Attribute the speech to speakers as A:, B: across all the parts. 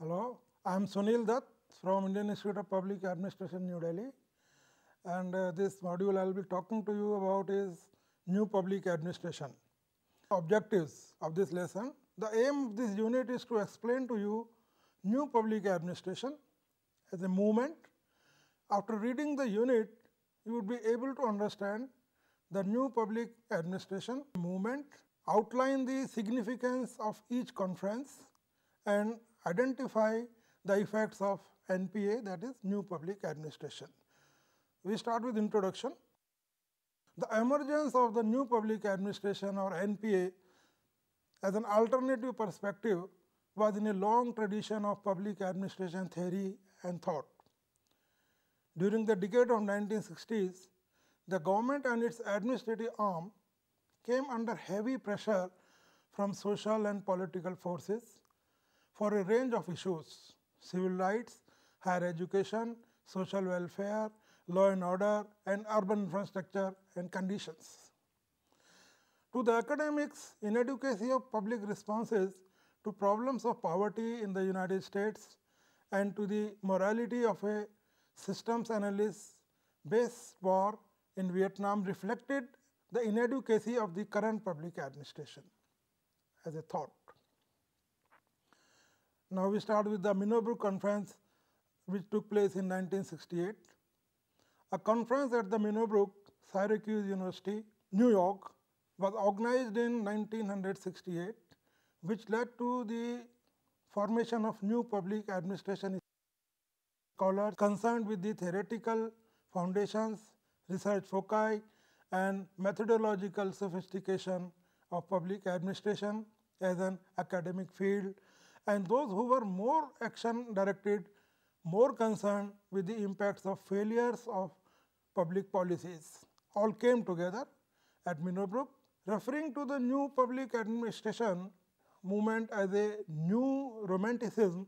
A: Hello, I am Sunil Dutt from Indian Institute of Public Administration, New Delhi, and this module I will be talking to you about is new public administration. Objectives of this lesson. The aim of this unit is to explain to you new public administration as a movement. After reading the unit, you would be able to understand the new public administration movement, outline the significance of each conference, and identify the effects of NPA, that is new public administration. We start with introduction. The emergence of the new public administration or NPA as an alternative perspective was in a long tradition of public administration theory and thought. During the decade of 1960s, the government and its administrative arm came under heavy pressure from social and political forces for a range of issues: civil rights, higher education, social welfare, law and order, and urban infrastructure and conditions. To the academics, inadequacy of public responses to problems of poverty in the United States and to the morality of a systems analysis based war in Vietnam reflected the inadequacy of the current public administration as a thought. Now, we start with the Minnowbrook Conference, which took place in 1968. A conference at the Minnowbrook, Syracuse University, New York, was organized in 1968, which led to the formation of new public administration scholars concerned with the theoretical foundations, research foci, and methodological sophistication of public administration as an academic field, and those who were more action directed, more concerned with the impacts of failures of public policies, all came together at Minnowbrook. Referring to the new public administration movement as a new romanticism,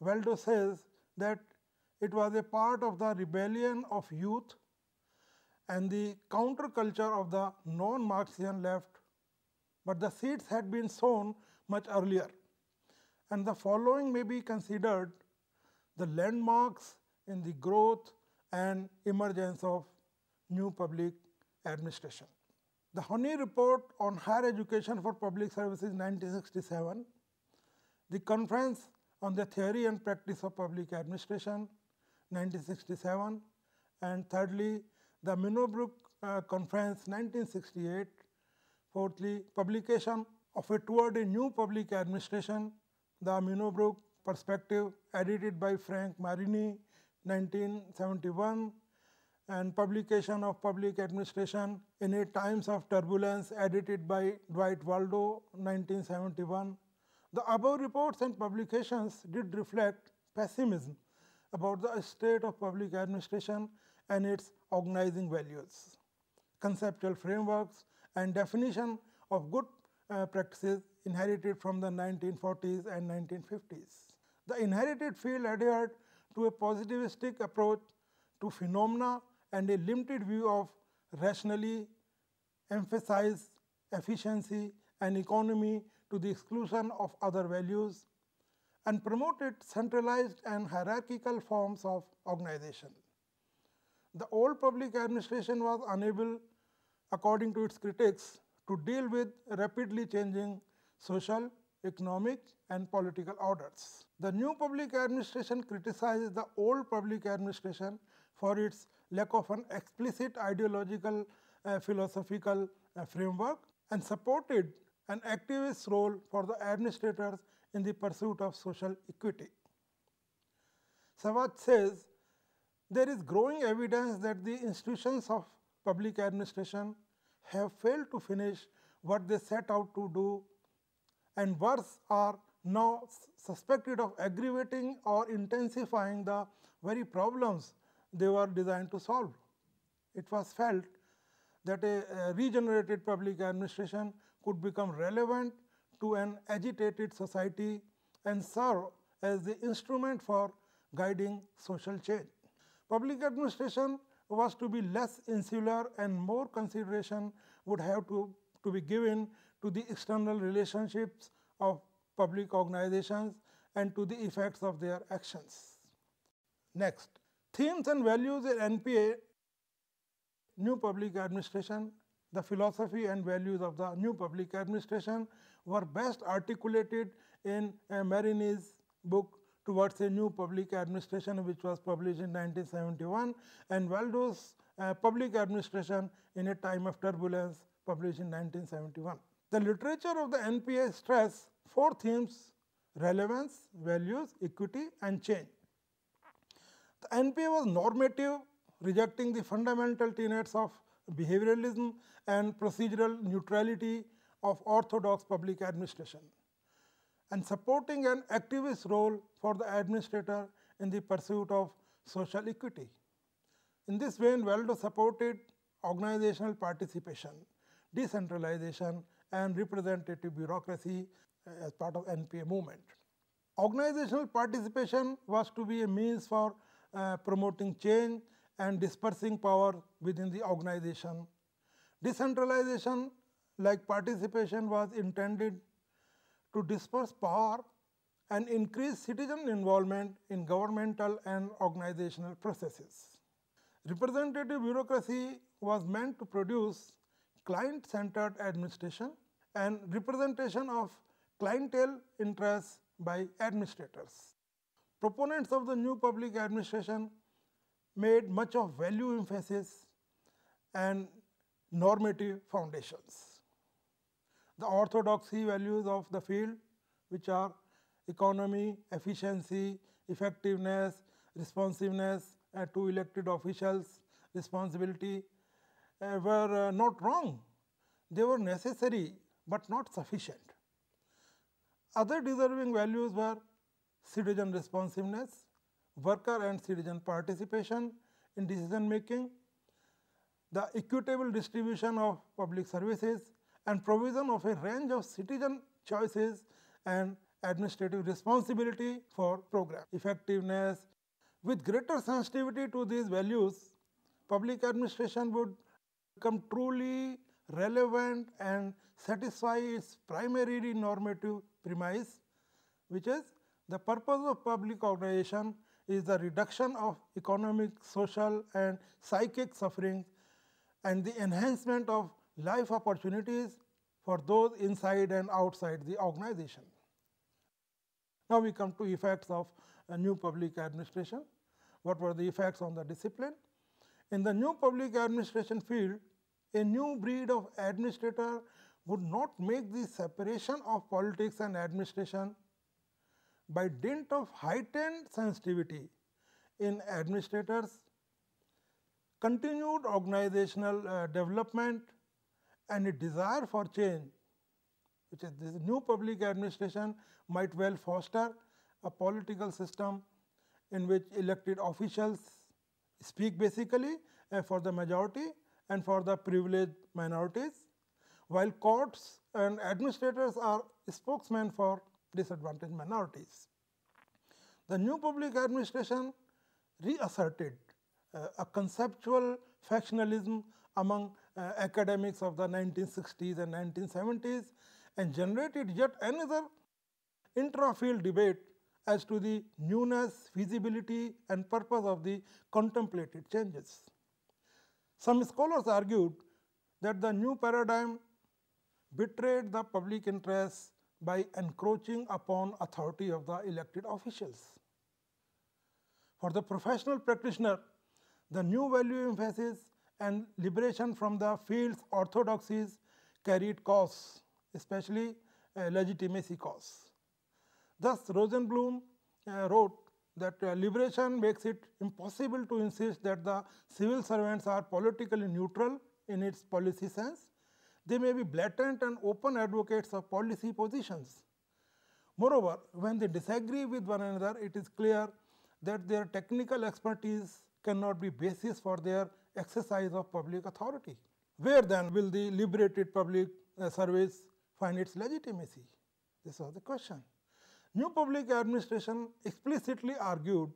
A: Waldo says that it was a part of the rebellion of youth and the counterculture of the non-Marxian left, but the seeds had been sown much earlier, and the following may be considered the landmarks in the growth and emergence of new public administration. The Honey Report on Higher Education for Public Services 1967, the Conference on the Theory and Practice of Public Administration 1967, and thirdly, the Minnowbrook Conference 1968, fourthly, publication of a Toward a New Public Administration, the Minnowbrook Perspective, edited by Frank Marini 1971, and publication of Public Administration in a Times of Turbulence, edited by Dwight Waldo 1971. The above reports and publications did reflect pessimism about the state of public administration and its organizing values, conceptual frameworks, and definition of good practices inherited from the 1940s and 1950s. The inherited field adhered to a positivistic approach to phenomena and a limited view of rationally emphasized efficiency and economy to the exclusion of other values, and promoted centralized and hierarchical forms of organization. The old public administration was unable, according to its critics, to deal with rapidly changing social, economic, and political orders. The new public administration criticizes the old public administration for its lack of an explicit ideological philosophical framework, and supported an activist role for the administrators in the pursuit of social equity. Savage says, there is growing evidence that the institutions of public administration have failed to finish what they set out to do, and worse, are now suspected of aggravating or intensifying the very problems they were designed to solve. It was felt that a regenerated public administration could become relevant to an agitated society and serve as the instrument for guiding social change. Public administration was to be less insular, and more consideration would have to be given to the external relationships of public organizations and to the effects of their actions. Next, themes and values in NPA, New Public Administration. The philosophy and values of the New Public Administration were best articulated in Marini's book Towards a New Public Administration, which was published in 1971, and Waldo's Public Administration in a Time of Turbulence, published in 1971. The literature of the NPA stress four themes: relevance, values, equity, and change. The NPA was normative, rejecting the fundamental tenets of behavioralism and procedural neutrality of orthodox public administration, and supporting an activist role for the administrator in the pursuit of social equity. In this vein, Waldo supported organizational participation, decentralization, and representative bureaucracy as part of NPA movement. Organizational participation was to be a means for promoting change and dispersing power within the organization. Decentralization, like participation, was intended to disperse power and increase citizen involvement in governmental and organizational processes. Representative bureaucracy was meant to produce client-centered administration and representation of clientele interests by administrators. Proponents of the new public administration made much of value emphasis and normative foundations. The orthodoxy values of the field, which are economy, efficiency, effectiveness, responsiveness to elected officials, responsibility, were not wrong. They were necessary but not sufficient. Other deserving values were citizen responsiveness, worker and citizen participation in decision making, the equitable distribution of public services, and provision of a range of citizen choices and administrative responsibility for program effectiveness. With greater sensitivity to these values, public administration would become truly relevant and satisfy its primary normative premise, which is the purpose of public organization is the reduction of economic, social, and psychic suffering and the enhancement of life opportunities for those inside and outside the organization. Now we come to effects of a new public administration. What were the effects on the discipline? In the new public administration field, a new breed of administrator would not make the separation of politics and administration. By dint of heightened sensitivity in administrators, continued organizational development, and a desire for change, which is this new public administration might well foster a political system in which elected officials speak basically for the majority and for the privileged minorities, while courts and administrators are spokesmen for disadvantaged minorities. The new public administration reasserted a conceptual factionalism among academics of the 1960s and 1970s and generated yet another intra-field debate as to the newness, feasibility, and purpose of the contemplated changes. Some scholars argued that the new paradigm betrayed the public interest by encroaching upon authority of the elected officials. For the professional practitioner, the new value emphasis and liberation from the field's orthodoxies carried costs, especially legitimacy costs. Thus, Rosenblum wrote that liberation makes it impossible to insist that the civil servants are politically neutral in its policy sense. They may be blatant and open advocates of policy positions. Moreover, when they disagree with one another, it is clear that their technical expertise cannot be basis for their exercise of public authority. Where then will the liberated public service find its legitimacy? This was the question. New public administration explicitly argued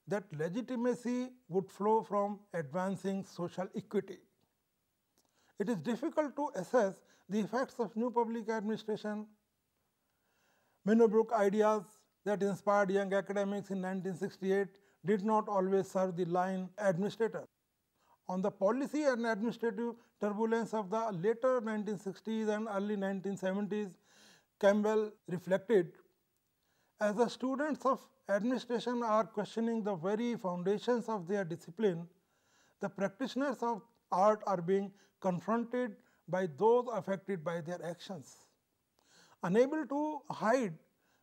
A: that legitimacy would flow from advancing social equity. It is difficult to assess the effects of new public administration. Minnowbrook ideas that inspired young academics in 1968 did not always serve the line administrator. On the policy and administrative turbulence of the later 1960s and early 1970s, Campbell reflected, as the students of administration are questioning the very foundations of their discipline, the practitioners of art are being confronted by those affected by their actions. Unable to hide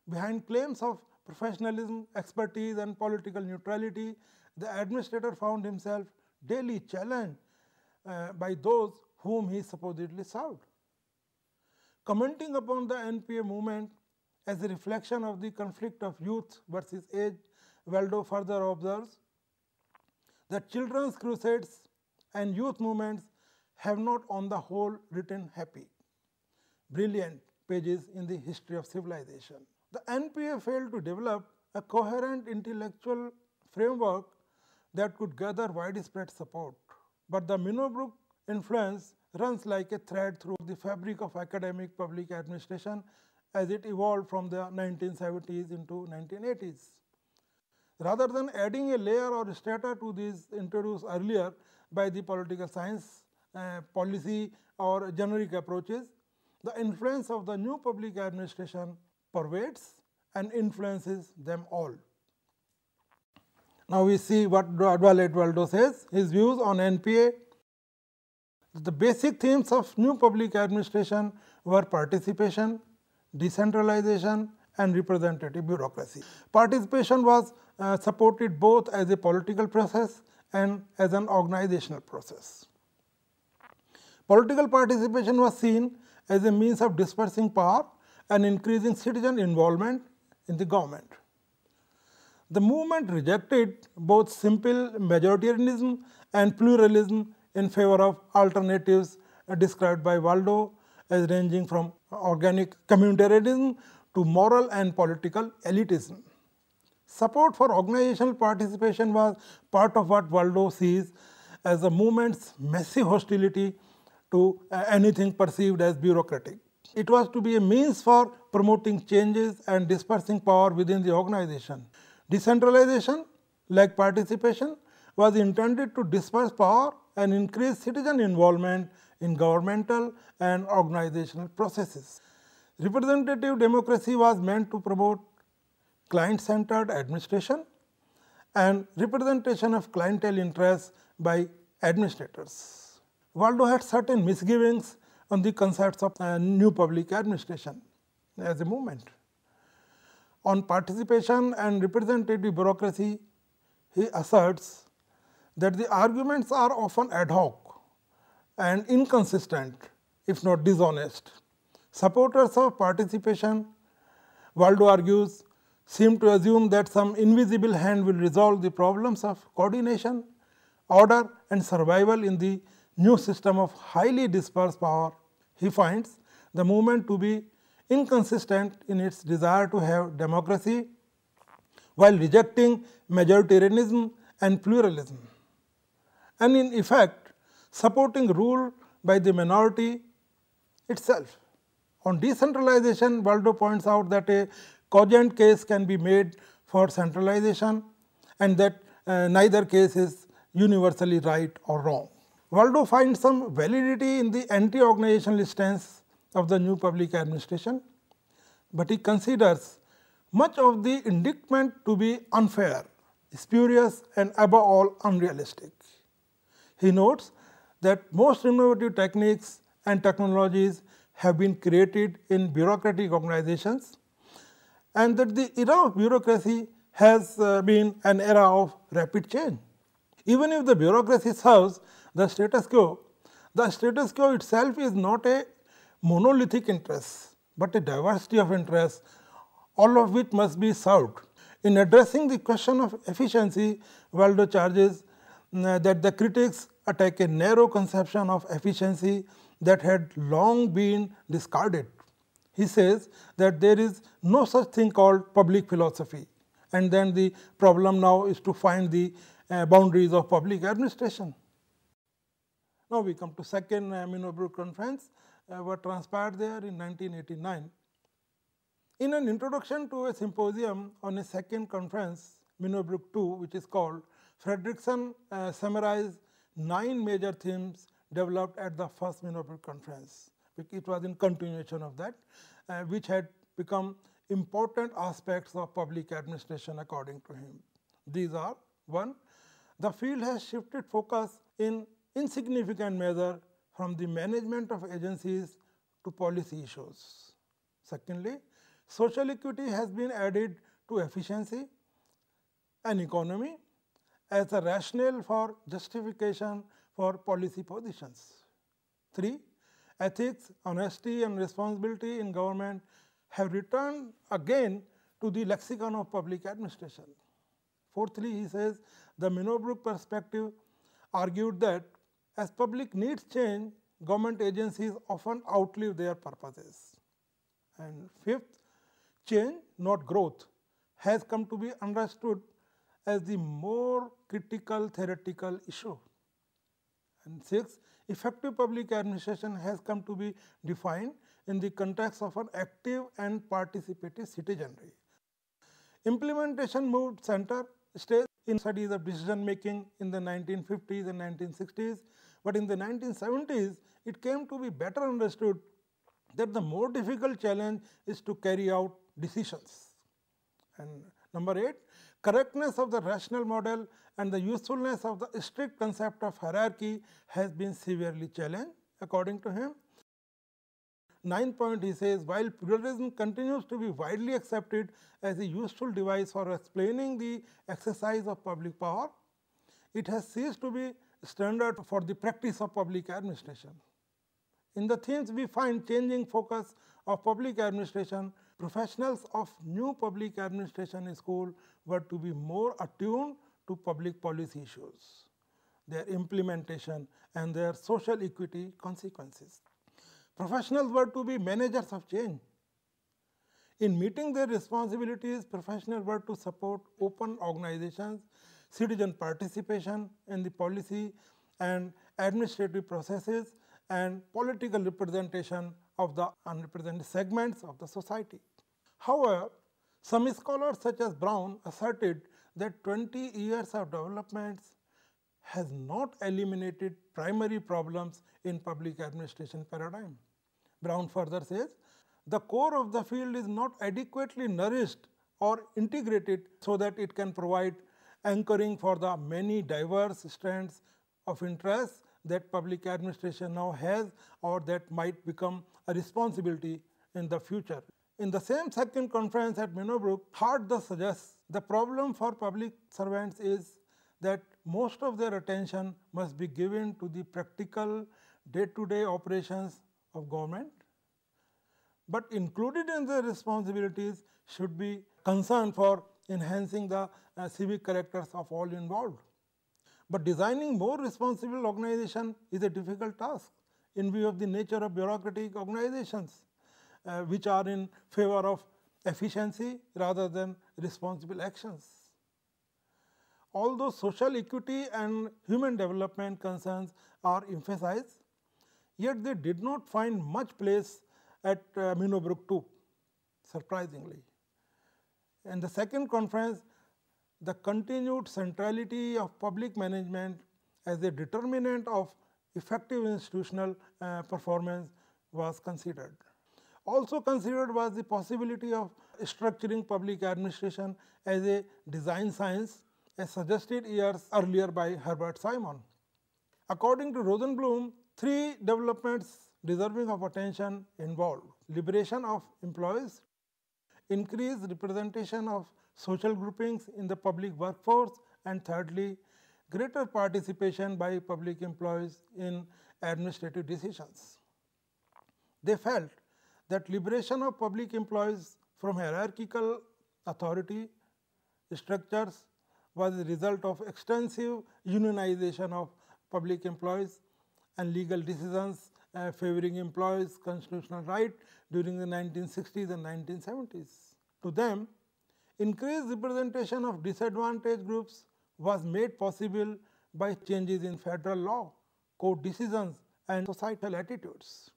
A: behind claims of professionalism, expertise, and political neutrality, the administrator found himself daily challenged by those whom he supposedly served. Commenting upon the NPA movement as a reflection of the conflict of youth versus age, Waldo further observes that children's crusades and youth movements have not on the whole written happy, brilliant pages in the history of civilization. The NPA failed to develop a coherent intellectual framework that could gather widespread support. But the Minnowbrook influence runs like a thread through the fabric of academic public administration as it evolved from the 1970s into 1980s. Rather than adding a layer or strata to these introduced earlier by the political science, policy or generic approaches, the influence of the new public administration pervades and influences them all. Now we see what Waldo says, his views on NPA. The basic themes of new public administration were participation, decentralization, and representative bureaucracy. Participation was supported both as a political process and as an organizational process. Political participation was seen as a means of dispersing power and increasing citizen involvement in the government. The movement rejected both simple majoritarianism and pluralism in favor of alternatives described by Waldo as ranging from organic communitarianism to moral and political elitism. Support for organizational participation was part of what Waldo sees as the movement's massive hostility to anything perceived as bureaucratic. It was to be a means for promoting changes and dispersing power within the organization. Decentralization, like participation, was intended to disperse power and increase citizen involvement in governmental and organizational processes. Representative democracy was meant to promote client-centered administration and representation of clientele interests by administrators. Waldo had certain misgivings on the concepts of new public administration as a movement. On participation and representative bureaucracy, he asserts that the arguments are often ad hoc and inconsistent, if not dishonest. Supporters of participation, Waldo argues, seem to assume that some invisible hand will resolve the problems of coordination, order, and survival in the new system of highly dispersed power. He finds the movement to be inconsistent in its desire to have democracy while rejecting majoritarianism and pluralism, and in effect supporting rule by the minority itself. On decentralization, Waldo points out that a cogent case can be made for centralization and that neither case is universally right or wrong. Waldo finds some validity in the anti-organizational stance of the new public administration, but he considers much of the indictment to be unfair, spurious, and above all unrealistic. He notes that most innovative techniques and technologies have been created in bureaucratic organizations, and that the era of bureaucracy has been an era of rapid change. Even if the bureaucracy serves the status quo itself is not a monolithic interest, but a diversity of interests, all of which must be served. In addressing the question of efficiency, Waldo charges that the critics attack a narrow conception of efficiency that had long been discarded. He says that there is no such thing called public philosophy, and then the problem now is to find the boundaries of public administration. Now we come to second Minnowbrook Conference, what transpired there in 1989. In an introduction to a symposium on a second conference, Minnowbrook 2, which is called, Fredrickson summarized 9 major themes developed at the first Minnowbrook conference. It was in continuation of that, which had become important aspects of public administration according to him. These are: 1. The field has shifted focus in insignificant measure from the management of agencies to policy issues. Secondly, social equity has been added to efficiency and economy as a rationale for justification for policy positions. 3. Ethics, honesty and responsibility in government have returned again to the lexicon of public administration. Fourthly, he says the Minnowbrook perspective argued that as public needs change, government agencies often outlive their purposes. And fifth, change, not growth, has come to be understood as the more critical theoretical issue. And sixth, effective public administration has come to be defined in the context of an active and participative citizenry. Implementation moved center stage in studies of decision making in the 1950s and 1960s, but in the 1970s it came to be better understood that the more difficult challenge is to carry out decisions. And number 8, correctness of the rational model and the usefulness of the strict concept of hierarchy has been severely challenged according to him. 9th point, he says, while pluralism continues to be widely accepted as a useful device for explaining the exercise of public power, it has ceased to be standard for the practice of public administration. In the themes we find changing focus of public administration, professionals of new public administration school were to be more attuned to public policy issues, their implementation and their social equity consequences. Professionals were to be managers of change. In meeting their responsibilities, professionals were to support open organizations, citizen participation in the policy and administrative processes, and political representation of the unrepresented segments of the society. However, some scholars such as Brown asserted that 20 years of developments has not eliminated primary problems in public administration paradigm. Brown further says, the core of the field is not adequately nourished or integrated so that it can provide anchoring for the many diverse strands of interest that public administration now has or that might become a responsibility in the future. In the same second conference at Minnowbrook, Hart thus suggests the problem for public servants is that most of their attention must be given to the practical day-to-day operations of government, but included in their responsibilities should be concern for enhancing the civic characters of all involved. But designing more responsible organization is a difficult task in view of the nature of bureaucratic organizations, which are in favor of efficiency rather than responsible actions. Although social equity and human development concerns are emphasized, yet they did not find much place at Minnowbrook 2, surprisingly. In the second conference, the continued centrality of public management as a determinant of effective institutional performance was considered. Also considered was the possibility of structuring public administration as a design science, as suggested years earlier by Herbert Simon. According to Rosenblum, 3 developments deserving of attention involved: liberation of employees, increased representation of social groupings in the public workforce, and thirdly, greater participation by public employees in administrative decisions. They felt that liberation of public employees from hierarchical authority structures was a result of extensive unionization of public employees and legal decisions favoring employees' constitutional right during the 1960s and 1970s. To them, increased representation of disadvantaged groups was made possible by changes in federal law, court decisions, and societal attitudes.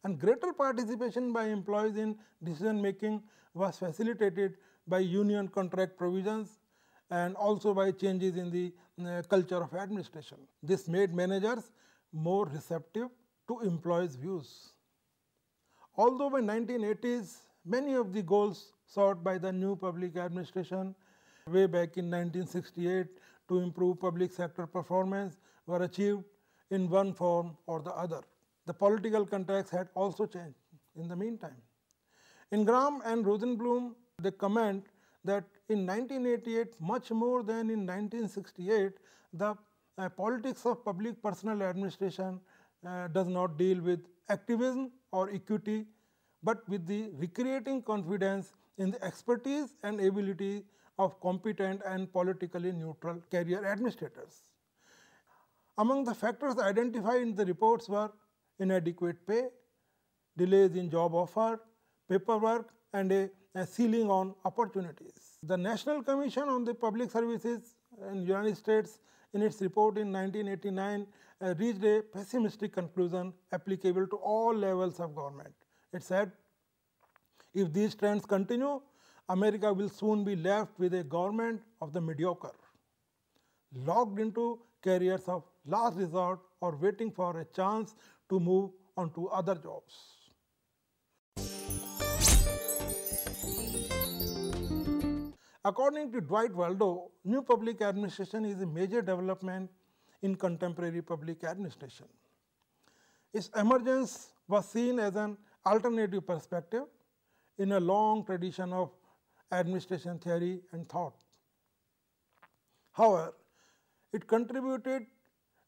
A: And greater participation by employees in decision making was facilitated by union contract provisions and also by changes in the culture of administration. This made managers more receptive to employees' views. Although by 1980s, many of the goals sought by the new public administration way back in 1968 to improve public sector performance were achieved in one form or the other. The political context had also changed in the meantime. In Graham and Rosenblum, they comment that in 1988, much more than in 1968, the politics of public personal administration does not deal with activism or equity, but with the recreating confidence in the expertise and ability of competent and politically neutral career administrators. Among the factors identified in the reports were inadequate pay, delays in job offer, paperwork, and a ceiling on opportunities. The National Commission on the Public Services in the United States, in its report in 1989, reached a pessimistic conclusion applicable to all levels of government. It said, if these trends continue, America will soon be left with a government of the mediocre, locked into careers of last resort or waiting for a chance to move on to other jobs. According to Dwight Waldo, new public administration is a major development in contemporary public administration. Its emergence was seen as an alternative perspective in a long tradition of administration theory and thought. However, it contributed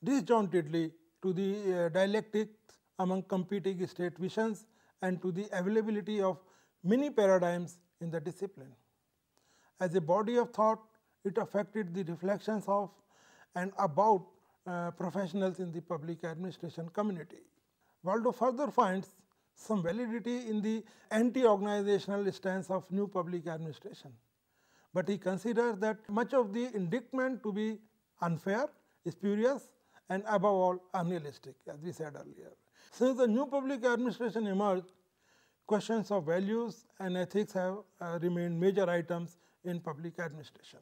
A: disjointedly to the dialectics among competing state visions and to the availability of many paradigms in the discipline. As a body of thought, it affected the reflections of and about professionals in the public administration community. Waldo further finds some validity in the anti-organizational stance of new public administration, but he considers that much of the indictment to be unfair, spurious, and above all unrealistic, as we said earlier. Since the new public administration emerged, questions of values and ethics have remained major items in public administration.